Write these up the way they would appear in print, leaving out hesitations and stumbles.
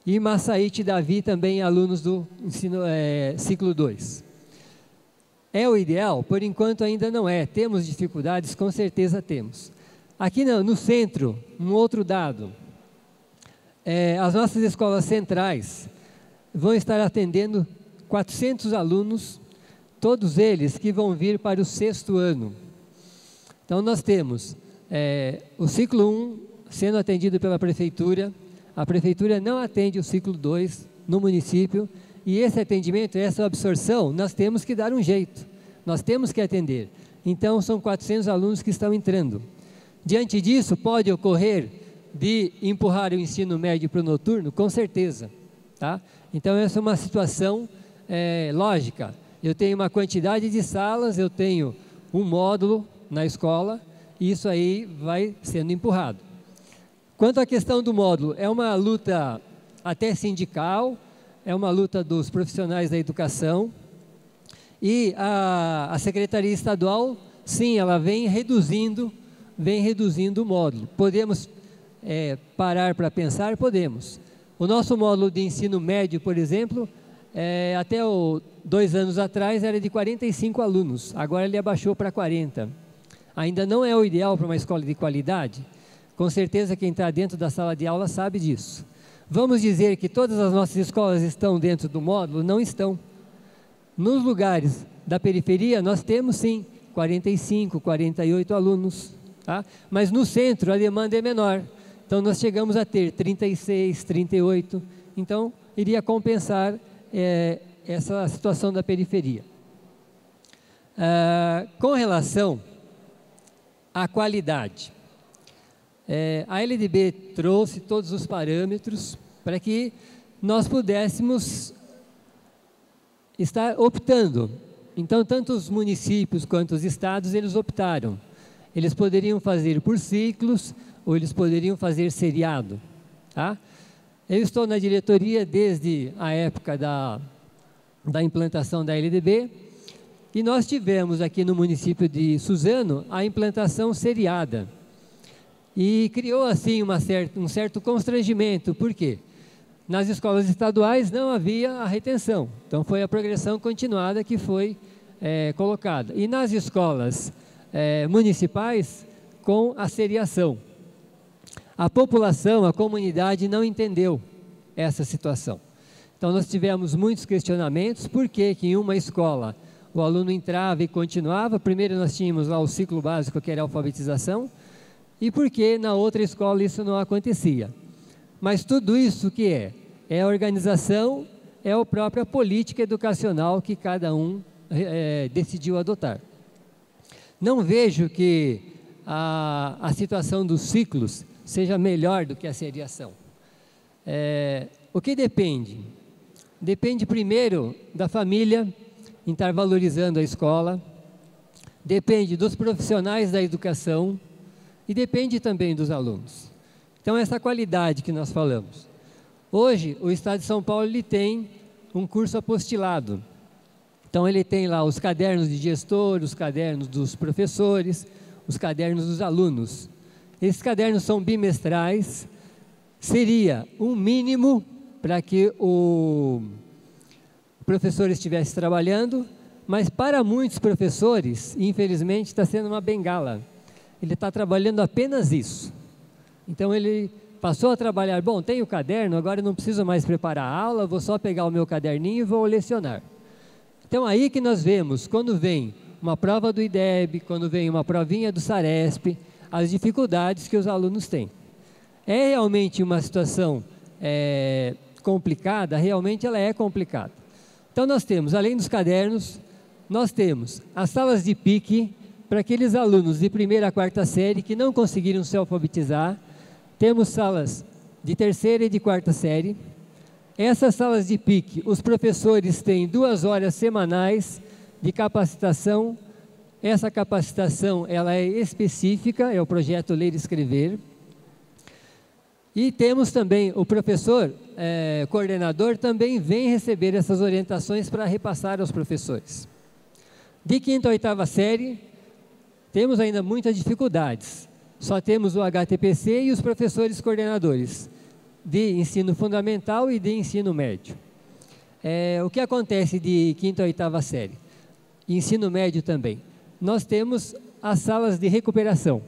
e Massaíte Davi também, alunos do ensino, ciclo 2. É o ideal? Por enquanto ainda não é. Temos dificuldades? Com certeza temos. Aqui no centro, um outro dado. As nossas escolas centrais vão estar atendendo 400 alunos, todos eles que vão vir para o 6º ano. Então nós temos o ciclo 1 sendo atendido pela prefeitura, a prefeitura não atende o ciclo 2 no município, e esse atendimento, essa absorção, nós temos que dar um jeito, nós temos que atender. Então são 400 alunos que estão entrando. Diante disso, pode ocorrer de empurrar o ensino médio para o noturno? Com certeza. Tá? Então essa é uma situação lógica. Eu tenho uma quantidade de salas, eu tenho um módulo na escola, e isso aí vai sendo empurrado. Quanto à questão do módulo, é uma luta até sindical, é uma luta dos profissionais da educação, e a Secretaria Estadual, sim, ela vem reduzindo o módulo. Podemos parar para pensar? Podemos. O nosso módulo de ensino médio, por exemplo, até 2 anos atrás era de 45 alunos, agora ele abaixou para 40. Ainda não é o ideal para uma escola de qualidade? Com certeza quem está dentro da sala de aula sabe disso. Vamos dizer que todas as nossas escolas estão dentro do módulo? Não estão. Nos lugares da periferia nós temos sim 45, 48 alunos, tá? Mas no centro a demanda é menor, então nós chegamos a ter 36, 38, então iria compensar essa situação da periferia. Com relação à qualidade, a LDB trouxe todos os parâmetros para que nós pudéssemos estar optando. Então, tanto os municípios quanto os estados, eles optaram. Eles poderiam fazer por ciclos ou eles poderiam fazer seriado. Tá? Eu estou na diretoria desde a época da implantação da LDB e nós tivemos aqui no município de Suzano a implantação seriada. E criou assim um certo constrangimento. Por quê? Nas escolas estaduais não havia a retenção, então foi a progressão continuada que foi colocada. E nas escolas municipais, com a seriação. A população, a comunidade não entendeu essa situação. Então nós tivemos muitos questionamentos, por que em uma escola o aluno entrava e continuava? Primeiro nós tínhamos lá o ciclo básico, que era a alfabetização, e por que na outra escola isso não acontecia? Mas tudo isso que é a organização, é a própria política educacional que cada um decidiu adotar. Não vejo que a situação dos ciclos seja melhor do que a seriação. O que depende? Depende primeiro da família em estar valorizando a escola, depende dos profissionais da educação, e depende também dos alunos. Então, essa qualidade que nós falamos. Hoje, o Estado de São Paulo ele tem um curso apostilado. Então, ele tem lá os cadernos de gestor, os cadernos dos professores, os cadernos dos alunos. Esses cadernos são bimestrais. Seria um mínimo para que o professor estivesse trabalhando, mas para muitos professores, infelizmente, está sendo uma bengala. Ele está trabalhando apenas isso. Então ele passou a trabalhar, bom, tenho o caderno, agora eu não preciso mais preparar a aula, vou só pegar o meu caderninho e vou lecionar. Então aí que nós vemos, quando vem uma prova do IDEB, quando vem uma provinha do SARESP, as dificuldades que os alunos têm. É realmente uma situação complicada, realmente ela é complicada. Então nós temos, além dos cadernos, nós temos as salas de pique, para aqueles alunos de 1ª a 4ª série que não conseguiram se alfabetizar, temos salas de 3ª e de 4ª série. Essas salas de pique, os professores têm 2 horas semanais de capacitação. Essa capacitação ela é específica, é o projeto Ler e Escrever. E temos também o professor, coordenador, também vem receber essas orientações para repassar aos professores. De 5ª a 8ª série, temos ainda muitas dificuldades. Só temos o HTPC e os professores coordenadores. de ensino fundamental e de ensino médio. O que acontece de quinta a oitava série? Ensino médio também. Nós temos as salas de recuperação.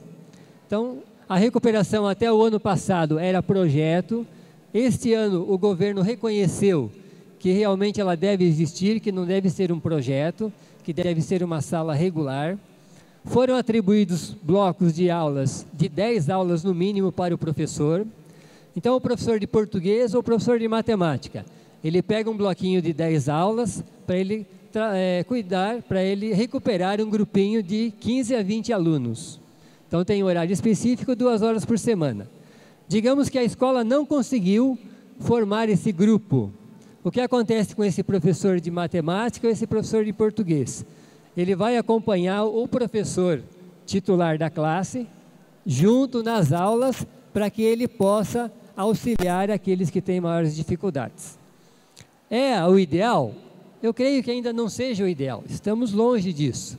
Então, a recuperação até o ano passado era projeto. Este ano o governo reconheceu que realmente ela deve existir, que não deve ser um projeto, que deve ser uma sala regular. Foram atribuídos blocos de aulas, de 10 aulas no mínimo para o professor. Então, o professor de português ou o professor de matemática, ele pega um bloquinho de 10 aulas para ele cuidar, para ele recuperar um grupinho de 15 a 20 alunos. Então, tem horário específico, 2 horas por semana. Digamos que a escola não conseguiu formar esse grupo. O que acontece com esse professor de matemática ou esse professor de português? Ele vai acompanhar o professor titular da classe, junto nas aulas, para que ele possa auxiliar aqueles que têm maiores dificuldades. É o ideal? Eu creio que ainda não seja o ideal, estamos longe disso,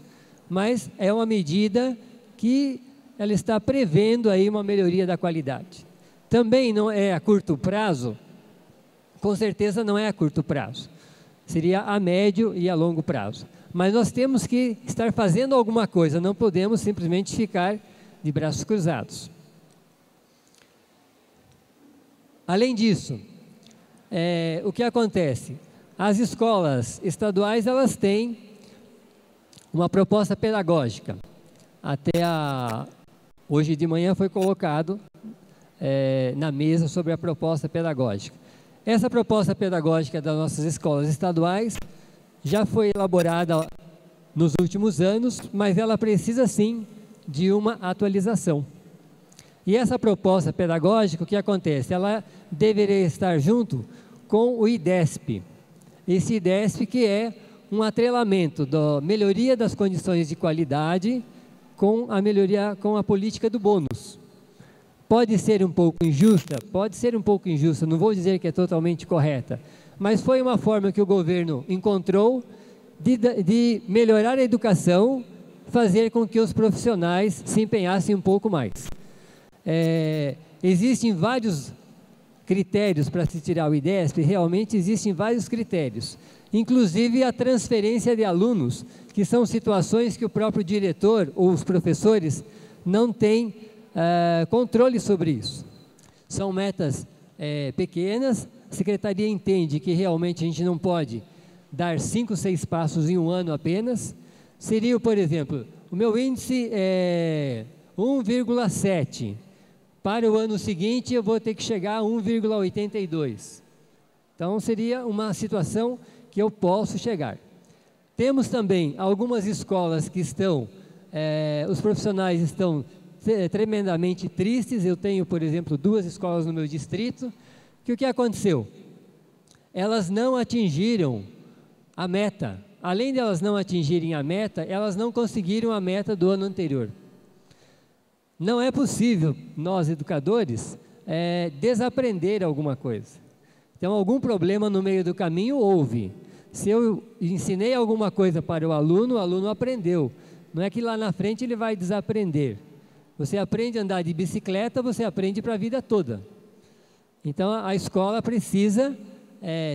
mas é uma medida que ela está prevendo aí uma melhoria da qualidade. Também não é a curto prazo, com certeza não é a curto prazo, seria a médio e a longo prazo. Mas nós temos que estar fazendo alguma coisa, não podemos simplesmente ficar de braços cruzados. Além disso, o que acontece? As escolas estaduais, elas têm uma proposta pedagógica. Hoje de manhã foi colocado na mesa sobre a proposta pedagógica. Essa proposta pedagógica das nossas escolas estaduais já foi elaborada nos últimos anos, mas ela precisa sim de uma atualização. E essa proposta pedagógica, o que acontece? Ela deveria estar junto com o IDESP. Esse IDESP que é um atrelamento da melhoria das condições de qualidade com a política do bônus. Pode ser um pouco injusta? Pode ser um pouco injusta, não vou dizer que é totalmente correta, mas foi uma forma que o governo encontrou de melhorar a educação, fazer com que os profissionais se empenhassem um pouco mais. Existem vários critérios para se tirar o IDESP, realmente existem vários critérios, inclusive a transferência de alunos, que são situações que o próprio diretor ou os professores não têm controle sobre isso. São metas pequenas, a secretaria entende que realmente a gente não pode dar 5, 6 passos em um ano apenas. Seria, por exemplo, o meu índice é 1,7. Para o ano seguinte, eu vou ter que chegar a 1,82. Então, seria uma situação que eu posso chegar. Temos também algumas escolas que os profissionais estão tremendamente tristes. Eu tenho, por exemplo, 2 escolas no meu distrito, que o que aconteceu? Elas não atingiram a meta. Além de elas não atingirem a meta, elas não conseguiram a meta do ano anterior. Não é possível, nós educadores, desaprender alguma coisa. Então, algum problema no meio do caminho houve. Se eu ensinei alguma coisa para o aluno aprendeu. Não é que lá na frente ele vai desaprender. Você aprende a andar de bicicleta, você aprende para a vida toda. Então, a escola precisa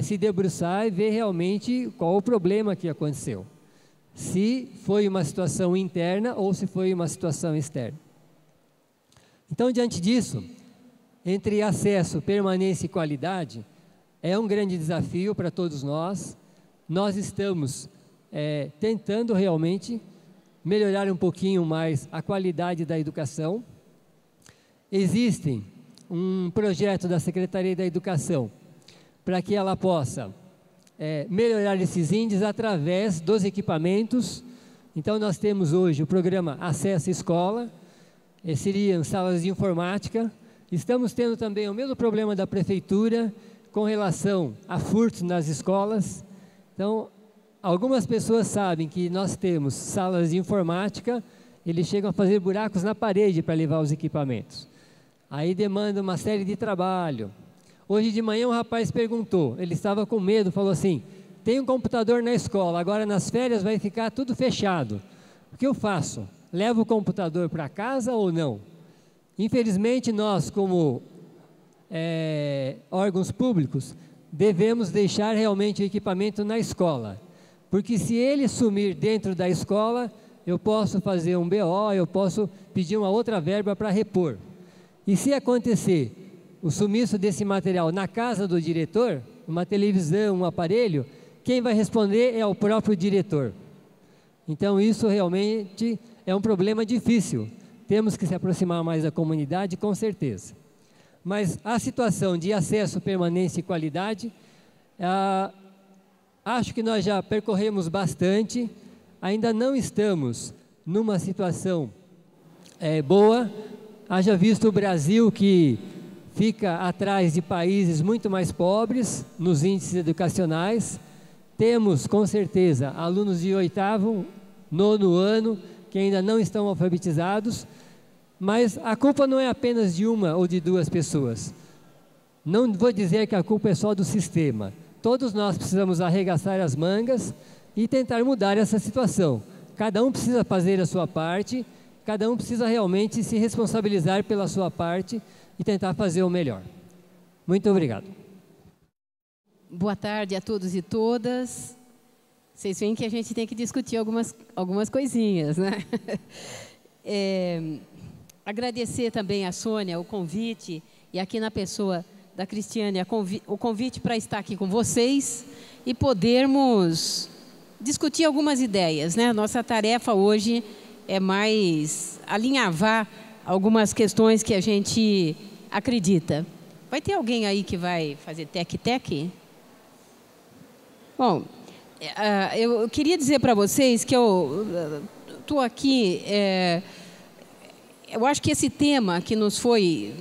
se debruçar e ver realmente qual o problema que aconteceu. Se foi uma situação interna ou se foi uma situação externa. Então, diante disso, entre acesso, permanência e qualidade, é um grande desafio para todos nós. Nós estamos tentando realmente melhorar um pouquinho mais a qualidade da educação. Existe um projeto da Secretaria da Educação para que ela possa melhorar esses índices através dos equipamentos. Então, nós temos hoje o programa Acesso Escola, seriam salas de informática. Estamos tendo também o mesmo problema da prefeitura com relação a furtos nas escolas. Então, algumas pessoas sabem que nós temos salas de informática, eles chegam a fazer buracos na parede para levar os equipamentos. Aí demanda uma série de trabalho. Hoje de manhã um rapaz perguntou, ele estava com medo, falou assim: tem um computador na escola, agora nas férias vai ficar tudo fechado. O que eu faço? Levo o computador para casa ou não? Infelizmente nós, como órgãos públicos, devemos deixar realmente o equipamento na escola. Porque se ele sumir dentro da escola, eu posso fazer um BO, eu posso pedir uma outra verba para repor. E se acontecer o sumiço desse material na casa do diretor, uma televisão, um aparelho, quem vai responder é o próprio diretor. Então isso realmente é um problema difícil. Temos que se aproximar mais da comunidade, com certeza. Mas a situação de acesso, permanência e qualidade, acho que nós já percorremos bastante, ainda não estamos numa situação boa. Haja visto o Brasil, que fica atrás de países muito mais pobres nos índices educacionais. Temos, com certeza, alunos de 8º, 9º ano, que ainda não estão alfabetizados, mas a culpa não é apenas de uma ou de duas pessoas. Não vou dizer que a culpa é só do sistema. Todos nós precisamos arregaçar as mangas e tentar mudar essa situação. Cada um precisa fazer a sua parte, cada um precisa realmente se responsabilizar pela sua parte e tentar fazer o melhor. Muito obrigado. Boa tarde a todos e todas. Vocês veem que a gente tem que discutir algumas coisinhas, né? Agradecer também a Sônia o convite, e aqui na pessoa da Cristiane, o convite para estar aqui com vocês e podermos discutir algumas ideias, né? Nossa tarefa hoje é mais alinhavar algumas questões que a gente acredita. Vai ter alguém aí que vai fazer tec-tec? Bom, eu queria dizer para vocês que eu estou aqui... eu acho que esse tema que nos foi,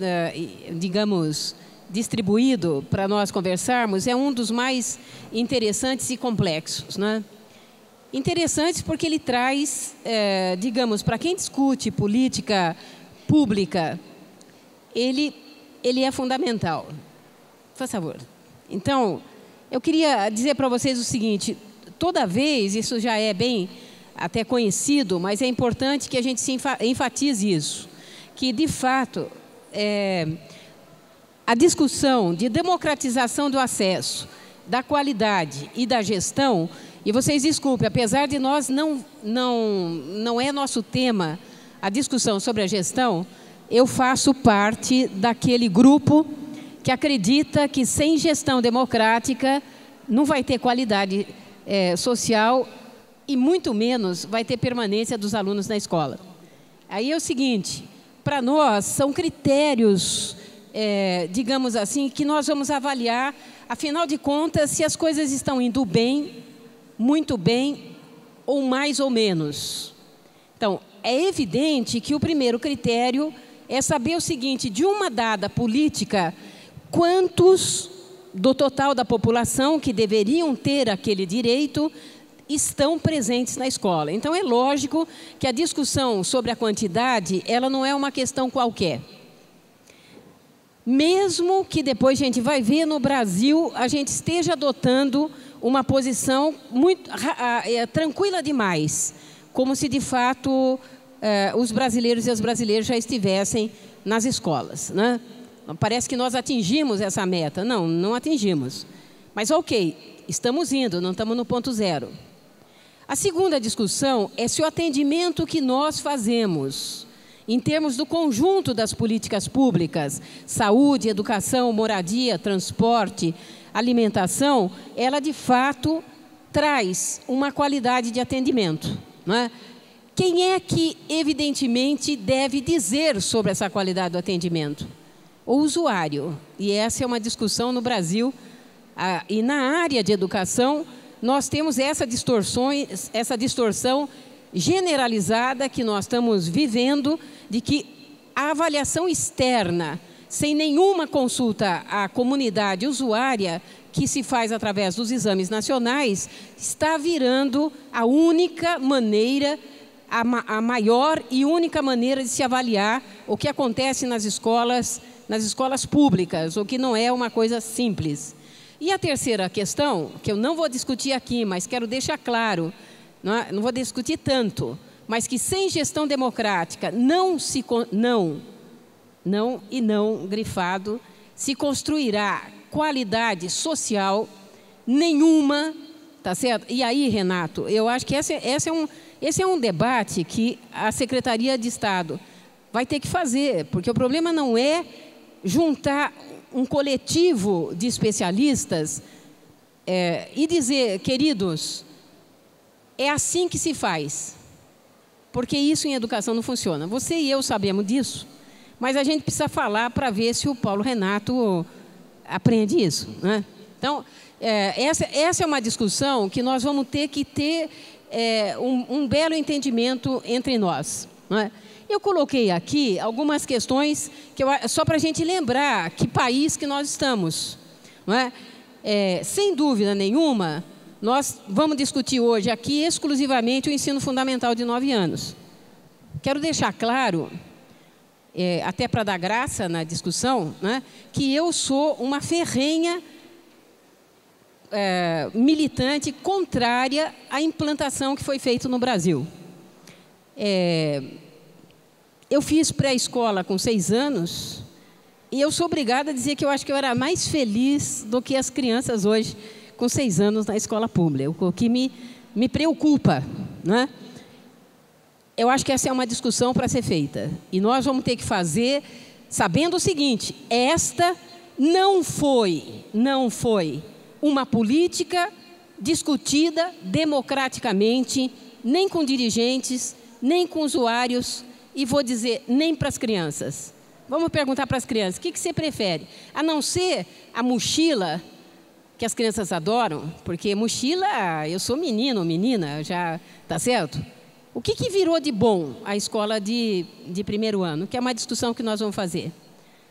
digamos, distribuído para nós conversarmos é um dos mais interessantes e complexos, né? Interessantes porque ele traz, digamos, para quem discute política pública, ele é fundamental. Por favor. Então, eu queria dizer para vocês o seguinte: toda vez, isso já é bem até conhecido, mas é importante que a gente enfatize isso, que de fato a discussão de democratização do acesso, da qualidade e da gestão, e vocês desculpem, apesar de nós não é nosso tema a discussão sobre a gestão, eu faço parte daquele grupo que acredita que sem gestão democrática não vai ter qualidade social e muito menos vai ter permanência dos alunos na escola. Aí é o seguinte, para nós são critérios, digamos assim, que nós vamos avaliar, afinal de contas, se as coisas estão indo bem, muito bem ou mais ou menos. Então, é evidente que o primeiro critério é saber o seguinte: de uma dada política, quantos do total da população que deveriam ter aquele direito estão presentes na escola. Então, é lógico que a discussão sobre a quantidade, ela não é uma questão qualquer. Mesmo que depois a gente vai ver no Brasil, a gente esteja adotando uma posição muito tranquila demais, como se de fato os brasileiros e as brasileiras já estivessem nas escolas, né? Parece que nós atingimos essa meta. Não, não atingimos. Mas ok, estamos indo, não estamos no ponto zero. A segunda discussão é se o atendimento que nós fazemos, em termos do conjunto das políticas públicas, saúde, educação, moradia, transporte, alimentação, ela de fato traz uma qualidade de atendimento, não é? Quem é que, evidentemente, deve dizer sobre essa qualidade do atendimento? O usuário. E essa é uma discussão no Brasil. E na área de educação, nós temos essa distorção generalizada que nós estamos vivendo, de que a avaliação externa, sem nenhuma consulta à comunidade usuária, que se faz através dos exames nacionais, está virando a única maneira, a maior e única maneira de se avaliar o que acontece nas escolas públicas, o que não é uma coisa simples. E a terceira questão, que eu não vou discutir aqui, mas quero deixar claro, não vou discutir tanto, mas que sem gestão democrática, não grifado, se construirá qualidade social nenhuma, tá certo? E aí, Renato, eu acho que esse é um debate que a Secretaria de Estado vai ter que fazer, porque o problema não é juntar um coletivo de especialistas e dizer, queridos, é assim que se faz, porque isso em educação não funciona. Você e eu sabemos disso, mas a gente precisa falar para ver se o Paulo Renato aprende isso, né? Então, essa é uma discussão que nós vamos ter que ter um belo entendimento entre nós, não é? Eu coloquei aqui algumas questões só para a gente lembrar que país que nós estamos, não é? Sem dúvida nenhuma, nós vamos discutir hoje aqui exclusivamente o ensino fundamental de 9 anos. Quero deixar claro, até para dar graça na discussão, né, que eu sou uma ferrenha militante contrária à implantação que foi feita no Brasil. Eu fiz pré-escola com 6 anos e eu sou obrigada a dizer que eu acho que eu era mais feliz do que as crianças hoje com 6 anos na escola pública, o que me preocupa, né? Eu acho que essa é uma discussão para ser feita e nós vamos ter que fazer sabendo o seguinte: esta não foi uma política discutida democraticamente, nem com dirigentes, nem com usuários, e vou dizer, nem para as crianças. Vamos perguntar para as crianças, o que você prefere? A não ser a mochila, que as crianças adoram, porque mochila, eu sou menino ou menina, já está certo? O que virou de bom a escola de primeiro ano? Que é uma discussão que nós vamos fazer.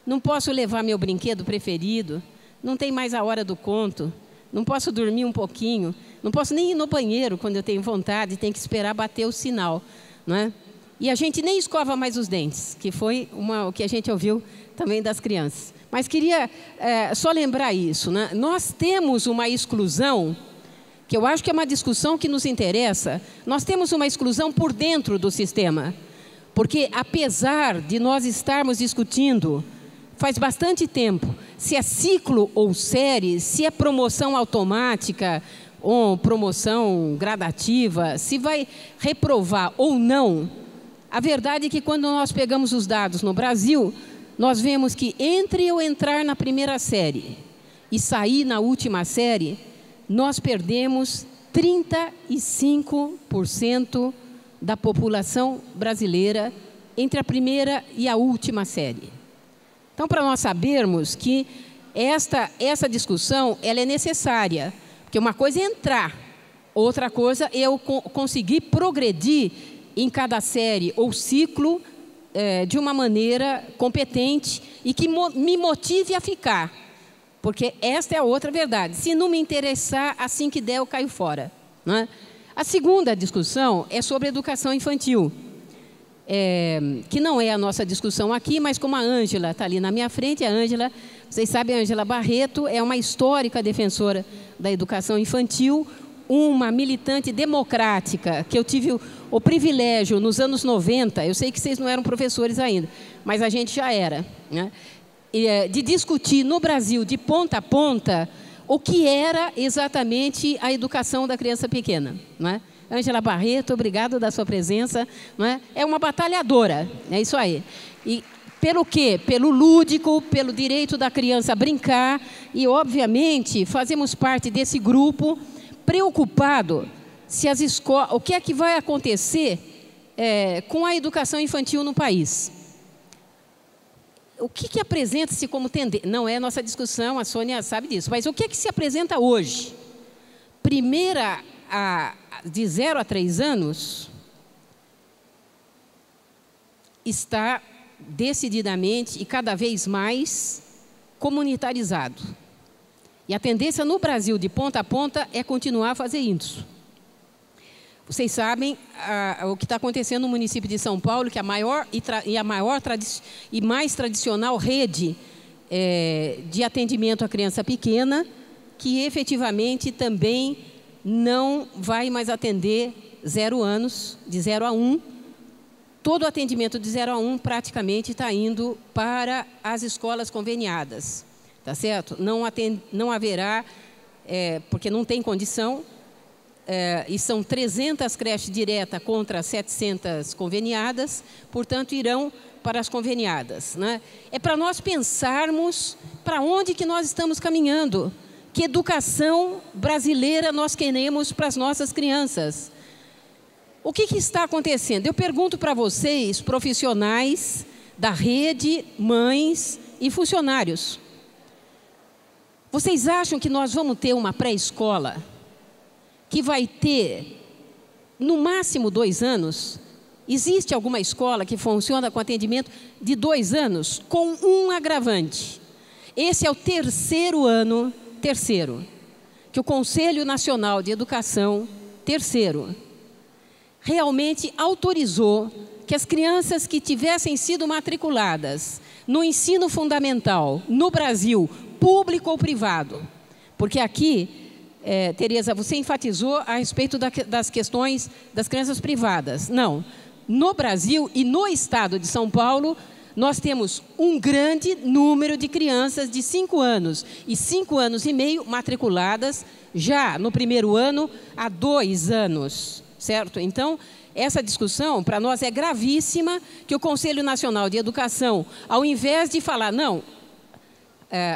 Não posso levar meu brinquedo preferido, não tem mais a hora do conto, não posso dormir um pouquinho, não posso nem ir no banheiro quando eu tenho vontade, tem que esperar bater o sinal, não é? E a gente nem escova mais os dentes, que foi o que a gente ouviu também das crianças. Mas queria só lembrar isso, né? Nós temos uma exclusão, que eu acho que é uma discussão que nos interessa, nós temos uma exclusão por dentro do sistema. Porque apesar de nós estarmos discutindo faz bastante tempo se é ciclo ou série, se é promoção automática ou promoção gradativa, se vai reprovar ou não, a verdade é que quando nós pegamos os dados no Brasil, nós vemos que entre eu entrar na primeira série e sair na última série, nós perdemos 35% da população brasileira entre a primeira e a última série. Então, para nós sabermos que essa discussão ela é necessária, porque uma coisa é entrar, outra coisa é eu conseguir progredir em cada série ou ciclo de uma maneira competente e que me motive a ficar. Porque esta é a outra verdade. Se não me interessar, assim que der, eu caio fora, né? A segunda discussão é sobre educação infantil, que não é a nossa discussão aqui, mas como a Ângela está ali na minha frente, a Ângela, vocês sabem, a Ângela Barreto é uma histórica defensora da educação infantil, uma militante democrática, que eu tive o privilégio nos anos 90, eu sei que vocês não eram professores ainda, mas a gente já era, né? De discutir no Brasil, de ponta a ponta, o que era exatamente a educação da criança pequena, não é? Ângela Barreto, obrigado da sua presença, não é? É uma batalhadora, é isso aí. E pelo quê? Pelo lúdico, pelo direito da criança a brincar e, obviamente, fazemos parte desse grupo preocupado se as escolas, o que é que vai acontecer com a educação infantil no país. O que apresenta-se como tendência? Não é nossa discussão, a Sônia sabe disso, mas o que é que se apresenta hoje? Primeira, de 0 a 3 anos, está decididamente e cada vez mais comunitarizado. E a tendência no Brasil, de ponta a ponta, é continuar a fazer isso. Vocês sabem o que está acontecendo no município de São Paulo, que a maior e mais tradicional rede de atendimento à criança pequena, que efetivamente também não vai mais atender 0 anos, de 0 a 1. Todo o atendimento de 0 a 1 praticamente está indo para as escolas conveniadas. tá certo? Não haverá, porque não tem condição, e são 300 creches diretas contra 700 conveniadas, portanto, irão para as conveniadas, né? É para nós pensarmos para onde que nós estamos caminhando, que educação brasileira nós queremos para as nossas crianças. O que está acontecendo? Eu pergunto para vocês, profissionais da rede, mães e funcionários. Vocês acham que nós vamos ter uma pré-escola que vai ter, no máximo, 2 anos? Existe alguma escola que funciona com atendimento de 2 anos, com um agravante? Esse é o terceiro ano, que o Conselho Nacional de Educação, realmente autorizou que as crianças que tivessem sido matriculadas no ensino fundamental, no Brasil, público ou privado, porque aqui, Tereza, você enfatizou a respeito das questões das crianças privadas. Não, no Brasil e no estado de São Paulo, nós temos um grande número de crianças de 5 anos e 5 anos e meio matriculadas já no primeiro ano há 2 anos, certo? Então, essa discussão para nós é gravíssima, que o Conselho Nacional de Educação, ao invés de falar, não,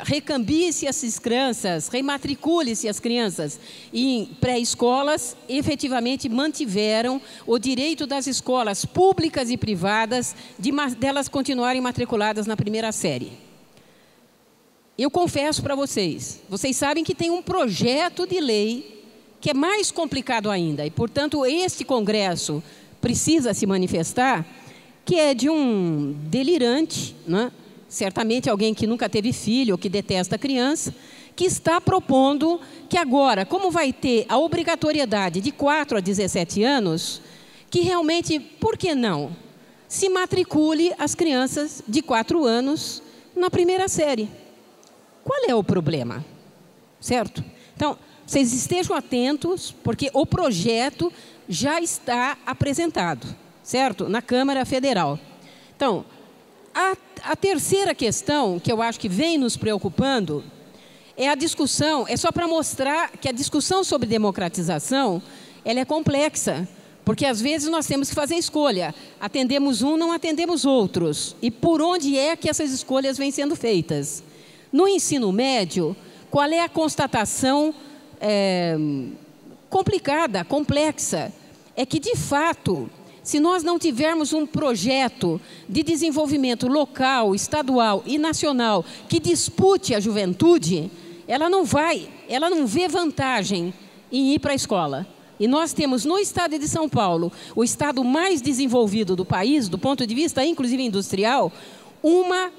recambie-se essas crianças, rematricule-se as crianças em pré-escolas, efetivamente mantiveram o direito das escolas públicas e privadas delas continuarem matriculadas na primeira série. Eu confesso para vocês, vocês sabem que tem um projeto de lei que é mais complicado ainda, e, portanto, este Congresso precisa se manifestar, que é de um delirante, né? Certamente alguém que nunca teve filho ou que detesta a criança, que está propondo que agora, como vai ter a obrigatoriedade de 4 a 17 anos, que realmente, por que não, se matricule as crianças de 4 anos na primeira série. Qual é o problema? Certo? Então, vocês estejam atentos, porque o projeto já está apresentado, certo? Na Câmara Federal. Então, a terceira questão, que eu acho que vem nos preocupando, é a discussão, é só para mostrar que a discussão sobre democratização, ela é complexa, porque às vezes nós temos que fazer escolha, atendemos um, não atendemos outros, e por onde é que essas escolhas vêm sendo feitas? No ensino médio, qual é a constatação complicada, complexa? É que, de fato, se nós não tivermos um projeto de desenvolvimento local, estadual e nacional que dispute a juventude, ela não vê vantagem em ir para a escola. E nós temos no estado de São Paulo, o estado mais desenvolvido do país, do ponto de vista inclusive industrial, uma,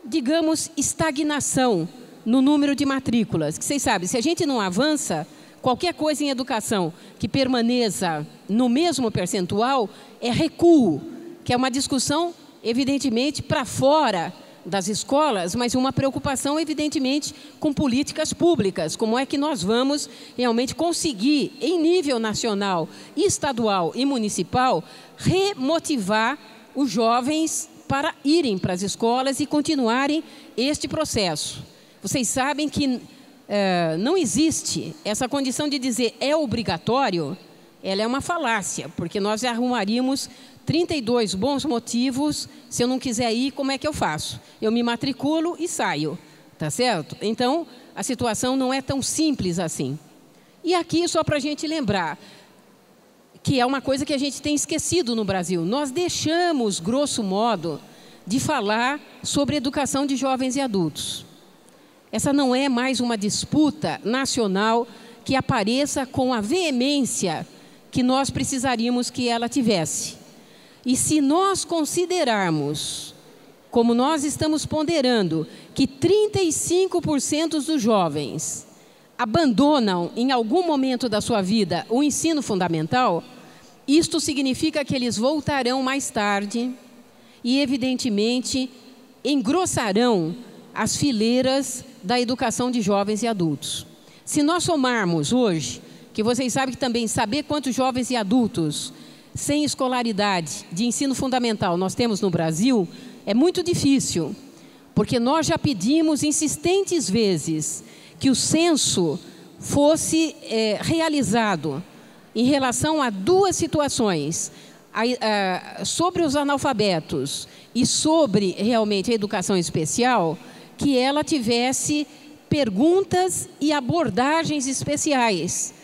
digamos, estagnação no número de matrículas. Que vocês sabem, se a gente não avança, qualquer coisa em educação que permaneça no mesmo percentual é recuo, que é uma discussão, evidentemente, para fora das escolas, mas uma preocupação, evidentemente, com políticas públicas. Como é que nós vamos realmente conseguir, em nível nacional, estadual e municipal, remotivar os jovens para irem para as escolas e continuarem este processo? Vocês sabem que não existe essa condição de dizer é obrigatório, ela é uma falácia, porque nós arrumaríamos 32 bons motivos. Se eu não quiser ir, como é que eu faço? Eu me matriculo e saio, tá certo? Então, a situação não é tão simples assim. E aqui, só para a gente lembrar, que é uma coisa que a gente tem esquecido no Brasil, nós deixamos, grosso modo, de falar sobre educação de jovens e adultos. Essa não é mais uma disputa nacional que apareça com a veemência que nós precisaríamos que ela tivesse. E se nós considerarmos, como nós estamos ponderando, que 35% dos jovens abandonam em algum momento da sua vida o ensino fundamental, isto significa que eles voltarão mais tarde e, evidentemente, engrossarão as fileiras da educação de jovens e adultos. Se nós somarmos hoje, que vocês sabem que também saber quantos jovens e adultos sem escolaridade de ensino fundamental nós temos no Brasil, é muito difícil, porque nós já pedimos insistentes vezes que o censo fosse realizado em relação a duas situações, sobre os analfabetos e sobre realmente a educação especial, que ela tivesse perguntas e abordagens especiais,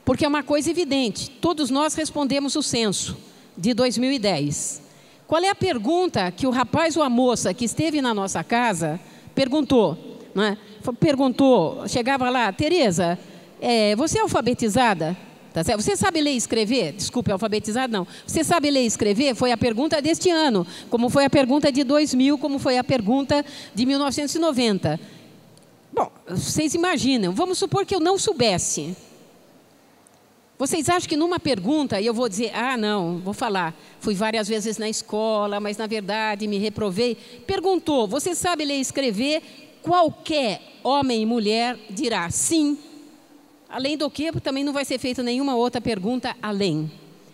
porque é uma coisa evidente, todos nós respondemos o censo de 2010. Qual é a pergunta que o rapaz ou a moça que esteve na nossa casa perguntou? Né? Perguntou, chegava lá, Tereza, você é alfabetizada? Tá certo? Você sabe ler e escrever? Desculpe, alfabetizado não. Você sabe ler e escrever? Foi a pergunta deste ano, como foi a pergunta de 2000, como foi a pergunta de 1990. Bom, vocês imaginam, vamos supor que eu não soubesse. Vocês acham que numa pergunta eu vou dizer, não, vou falar, fui várias vezes na escola, mas na verdade me reprovei. Perguntou, você sabe ler e escrever? Qualquer homem e mulher dirá sim. Além do que, também não vai ser feita nenhuma outra pergunta além.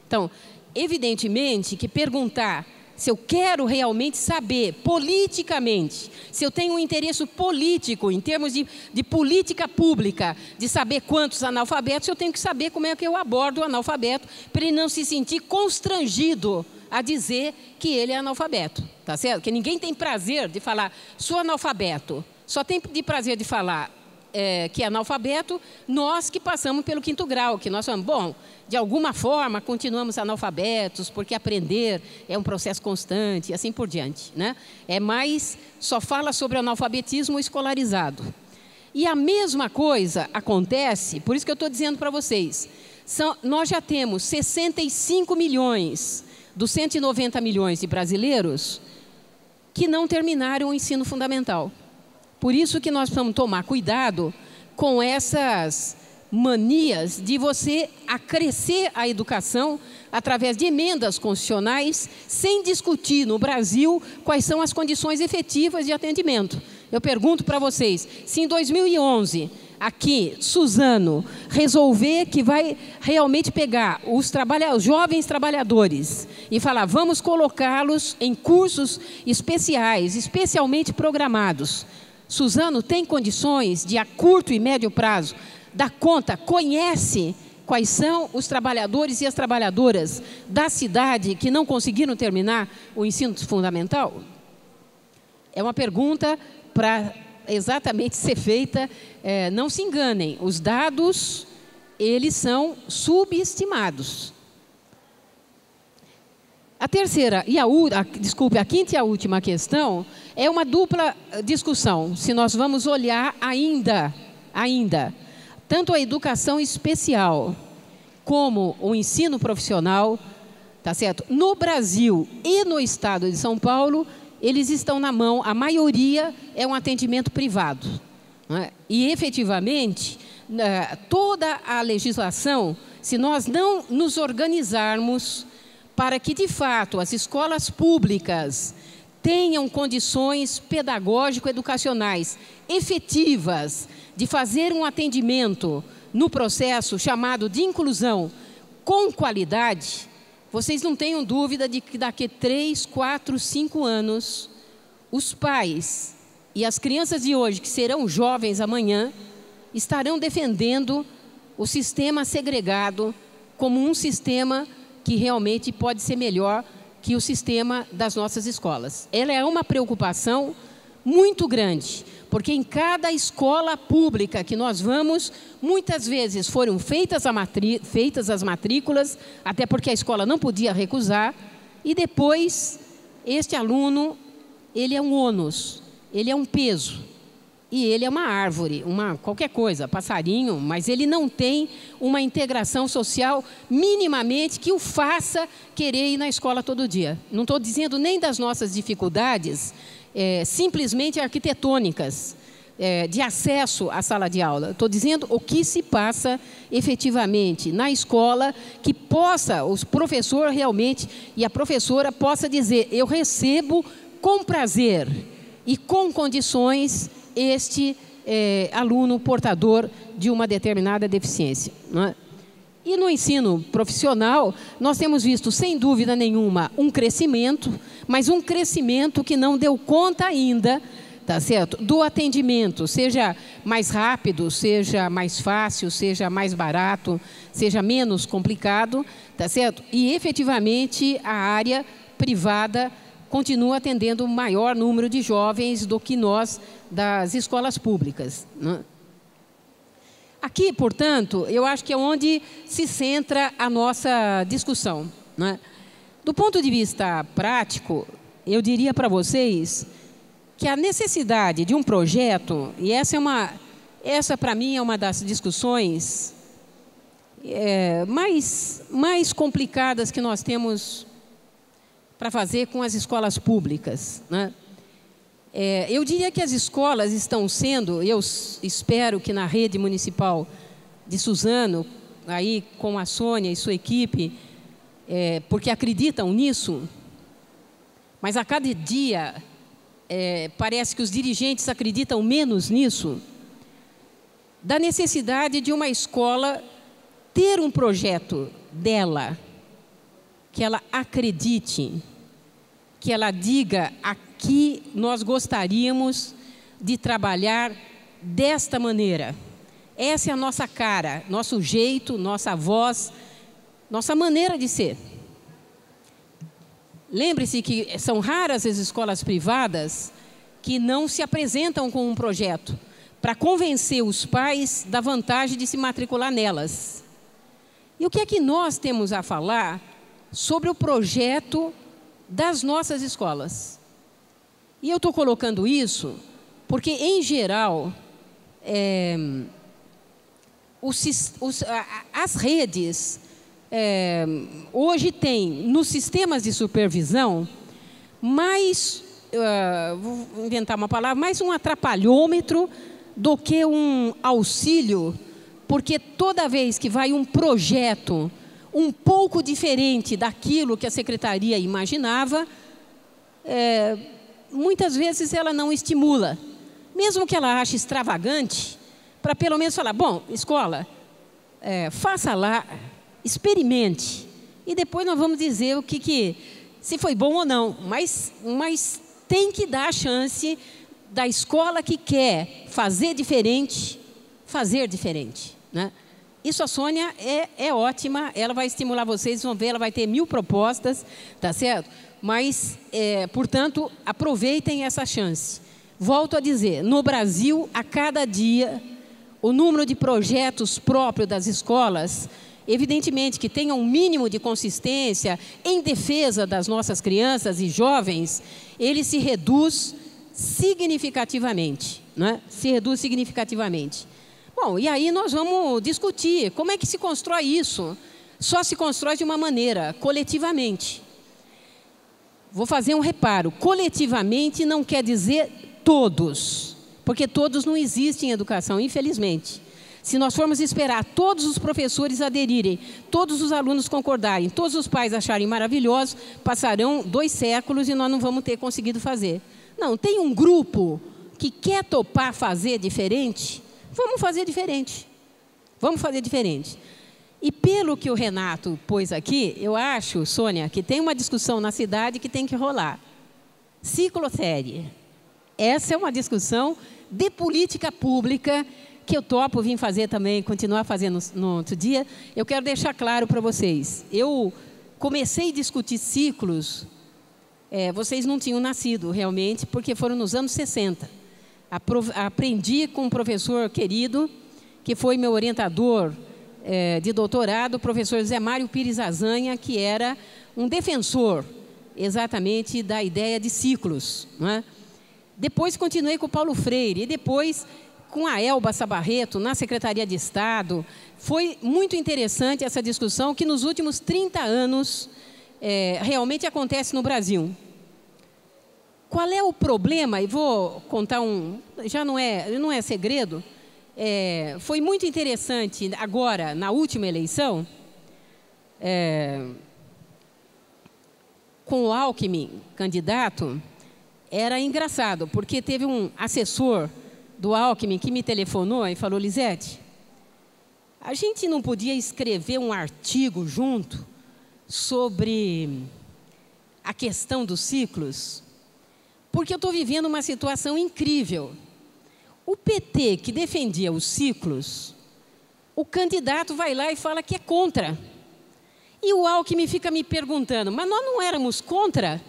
Então, evidentemente que perguntar se eu quero realmente saber politicamente, se eu tenho um interesse político em termos de política pública, de saber quantos analfabetos, eu tenho que saber como é que eu abordo o analfabeto para ele não se sentir constrangido a dizer que ele é analfabeto, tá certo? Que ninguém tem prazer de falar, sou analfabeto, só tem de prazer de falar que é analfabeto, nós que passamos pelo 5º grau, que nós falamos, bom, de alguma forma continuamos analfabetos, porque aprender é um processo constante, e assim por diante, né? Mas só fala sobre o analfabetismo escolarizado. E a mesma coisa acontece, por isso que eu estou dizendo para vocês, nós já temos 65 milhões dos 190 milhões de brasileiros que não terminaram o ensino fundamental. Por isso que nós precisamos tomar cuidado com essas manias de você acrescer a educação através de emendas constitucionais, sem discutir no Brasil quais são as condições efetivas de atendimento. Eu pergunto para vocês, se em 2011, aqui, Suzano, resolver que vai realmente pegar os jovens trabalhadores e falar, vamos colocá-los em cursos especiais, especialmente programados, Suzano tem condições de, a curto e médio prazo, dar conta, conhece quais são os trabalhadores e as trabalhadoras da cidade que não conseguiram terminar o ensino fundamental? É uma pergunta para exatamente ser feita. Não se enganem, os dados, eles são subestimados. A terceira e a quinta e a última questão é uma dupla discussão, se nós vamos olhar ainda, tanto a educação especial como o ensino profissional, tá certo? No Brasil e no estado de São Paulo, eles estão na mão, a maioria é um atendimento privado, não é? E efetivamente, toda a legislação, se nós não nos organizarmos para que, de fato, as escolas públicas tenham condições pedagógico-educacionais efetivas de fazer um atendimento no processo chamado de inclusão com qualidade, vocês não tenham dúvida de que daqui a 3, 4, 5 anos, os pais e as crianças de hoje, que serão jovens amanhã, estarão defendendo o sistema segregado como um sistema que realmente pode ser melhor que o sistema das nossas escolas. Ela é uma preocupação muito grande, porque em cada escola pública que nós vamos, muitas vezes foram feitas as matrículas, até porque a escola não podia recusar, e depois este aluno, ele é um ônus, ele é um peso, e ele é uma árvore, qualquer coisa, passarinho, mas ele não tem uma integração social minimamente que o faça querer ir na escola todo dia. Não estou dizendo nem das nossas dificuldades, simplesmente arquitetônicas, de acesso à sala de aula. Estou dizendo o que se passa efetivamente na escola, que possa, o professor realmente, e a professora possa dizer, eu recebo com prazer e com condições este aluno portador de uma determinada deficiência, não é? E no ensino profissional, nós temos visto, sem dúvida nenhuma, um crescimento, mas um crescimento que não deu conta ainda, tá certo? Do atendimento, seja mais rápido, seja mais fácil, seja mais barato, seja menos complicado, tá certo? E efetivamente a área privada continua atendendo o maior número de jovens do que nós das escolas públicas, né? Aqui, portanto, eu acho que é onde se centra a nossa discussão, né? Do ponto de vista prático, eu diria para vocês que a necessidade de um projeto, e essa para mim é uma das discussões mais complicadas que nós temos para fazer com as escolas públicas, né? Eu diria que as escolas estão sendo, eu espero que na rede municipal de Suzano, aí com a Sônia e sua equipe, porque acreditam nisso, mas a cada dia parece que os dirigentes acreditam menos nisso, da necessidade de uma escola ter um projeto dela, que ela acredite, que ela diga: aqui nós gostaríamos de trabalhar desta maneira. Essa é a nossa cara, nosso jeito, nossa voz, nossa maneira de ser. Lembre-se que são raras as escolas privadas que não se apresentam com um projeto para convencer os pais da vantagem de se matricular nelas. E o que é que nós temos a falar sobre o projeto das nossas escolas? E eu estou colocando isso porque, em geral, as redes hoje têm, nos sistemas de supervisão, vou inventar uma palavra, mais um atrapalhômetro do que um auxílio, porque toda vez que vai um projeto um pouco diferente daquilo que a secretaria imaginava, muitas vezes ela não estimula, mesmo que ela ache extravagante, para pelo menos falar: bom, escola, faça lá, experimente, e depois nós vamos dizer se foi bom ou não, mas tem que dar a chance da escola que quer fazer diferente, né? Isso a Sônia é ótima, ela vai estimular vocês, vão ver, ela vai ter 1000 propostas, tá certo? Mas, portanto, aproveitem essa chance. Volto a dizer, no Brasil, a cada dia, o número de projetos próprios das escolas, evidentemente que tenham um mínimo de consistência em defesa das nossas crianças e jovens, ele se reduz significativamente, né? Se reduz significativamente. Bom, e aí nós vamos discutir como é que se constrói isso. Só se constrói de uma maneira, coletivamente. Vou fazer um reparo. Coletivamente não quer dizer todos, porque todos não existem em educação, infelizmente. Se nós formos esperar todos os professores aderirem, todos os alunos concordarem, todos os pais acharem maravilhoso, passarão 2 séculos e nós não vamos ter conseguido fazer. Não, tem um grupo que quer topar fazer diferente. Vamos fazer diferente. Vamos fazer diferente. E pelo que o Renato pôs aqui, eu acho, Sônia, que tem uma discussão na cidade que tem que rolar. Ciclosérie. Essa é uma discussão de política pública que eu topo vir fazer também, continuar fazendo no outro dia. Eu quero deixar claro para vocês. Eu comecei a discutir ciclos, vocês não tinham nascido realmente, porque foram nos anos 60. Aprendi com um professor querido, que foi meu orientador de doutorado, o professor Zé Mário Pires Azanha, que era um defensor exatamente da ideia de ciclos, não é? Depois continuei com o Paulo Freire, e depois com a Elba Sabarreto, na Secretaria de Estado. Foi muito interessante essa discussão, que nos últimos 30 anos realmente acontece no Brasil. Qual é o problema? E vou contar já não é segredo. Foi muito interessante agora, na última eleição, com o Alckmin candidato, era engraçado, porque teve um assessor do Alckmin que me telefonou e falou: Lisete, a gente não podia escrever um artigo junto sobre a questão dos ciclos? porque eu estou vivendo uma situação incrível. O PT, que defendia os ciclos, o candidato vai lá e fala que é contra. E o Alckmin fica me perguntando, mas nós não éramos contra?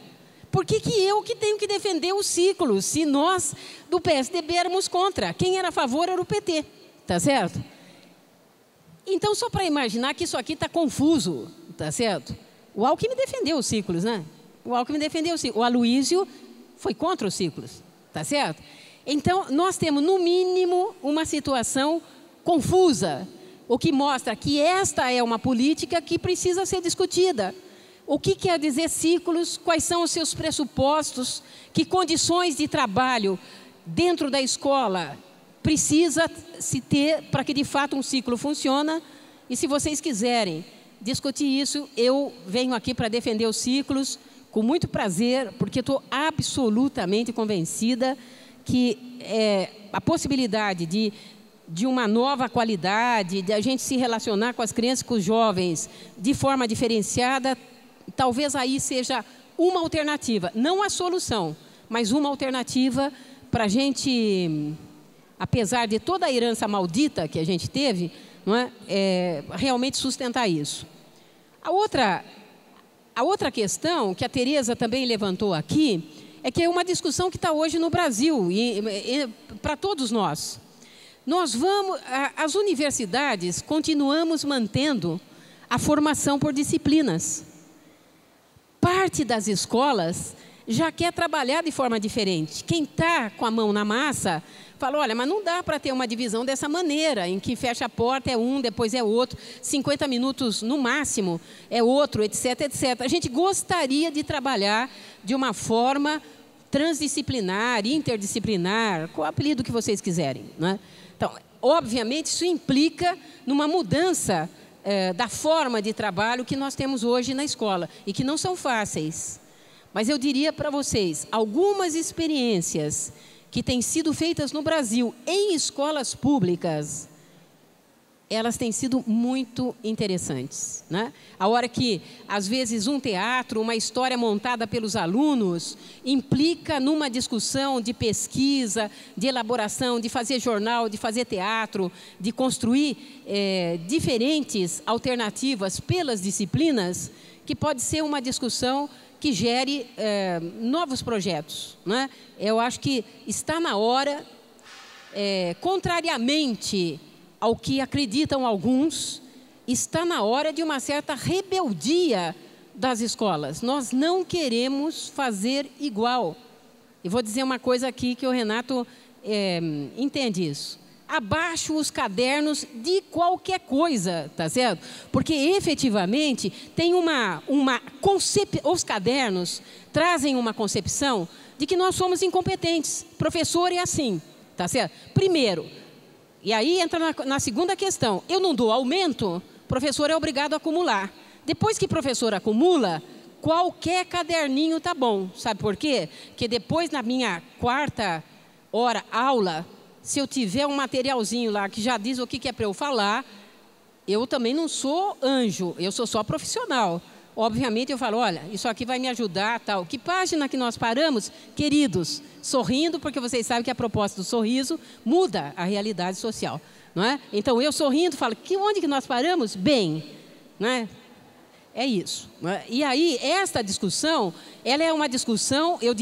Por que eu que tenho que defender os ciclos, se nós do PSDB éramos contra? Quem era a favor era o PT, tá certo? Então, só para imaginar que isso aqui está confuso, tá certo? O Alckmin defendeu os ciclos, né? O Alckmin defendeu os ciclos. O Aloysio foi contra os ciclos, tá certo? Então, nós temos, no mínimo, uma situação confusa, o que mostra que esta é uma política que precisa ser discutida. O que quer dizer ciclos? Quais são os seus pressupostos? Que condições de trabalho dentro da escola precisa se ter para que, de fato, um ciclo funcione? E se vocês quiserem discutir isso, eu venho aqui para defender os ciclos com muito prazer, porque estou absolutamente convencida que a possibilidade de uma nova qualidade, de a gente se relacionar com as crianças e com os jovens de forma diferenciada, talvez aí seja uma alternativa, não a solução, mas uma alternativa para a gente, apesar de toda a herança maldita que a gente teve, não é, realmente sustentar isso. A outra questão que a Tereza também levantou aqui é que é uma discussão que está hoje no Brasil e para todos nós. As universidades continuamos mantendo a formação por disciplinas. Parte das escolas já quer trabalhar de forma diferente. Quem está com a mão na massa fala, olha, mas não dá para ter uma divisão dessa maneira, em que fecha a porta, é um, depois é outro, 50 minutos no máximo é outro, etc, etc. A gente gostaria de trabalhar de uma forma transdisciplinar, interdisciplinar, qual o apelido que vocês quiserem, né? Então, obviamente, isso implica numa mudança da forma de trabalho que nós temos hoje na escola, e que não são fáceis. Mas eu diria para vocês, algumas experiências que têm sido feitas no Brasil em escolas públicas, elas têm sido muito interessantes, né? A hora que, às vezes, um teatro, uma história montada pelos alunos, implica numa discussão de pesquisa, de elaboração, de fazer jornal, de fazer teatro, de construir diferentes alternativas pelas disciplinas, que pode ser uma discussão que gere novos projetos, né? Eu acho que está na hora, contrariamente ao que acreditam alguns, está na hora de uma certa rebeldia das escolas. Nós não queremos fazer igual. E vou dizer uma coisa aqui que o Renato entende isso. Abaixo os cadernos de qualquer coisa, tá certo? Porque efetivamente tem os cadernos trazem uma concepção de que nós somos incompetentes. Professor é assim, tá certo? Primeiro, e aí entra na segunda questão, eu não dou aumento, o professor é obrigado a acumular. Depois que o professor acumula, qualquer caderninho tá bom. Sabe por quê? Porque depois, na minha quarta hora aula, se eu tiver um materialzinho lá que já diz o que é para eu falar, eu também não sou anjo, eu sou só profissional. Obviamente eu falo, olha, isso aqui vai me ajudar, tal. Que página que nós paramos? Queridos, sorrindo, porque vocês sabem que a proposta do sorriso muda a realidade social, não é? Então eu sorrindo falo, onde que nós paramos? Bem, não é? É isso. Não é? E aí, esta discussão, ela é uma discussão, eu diria,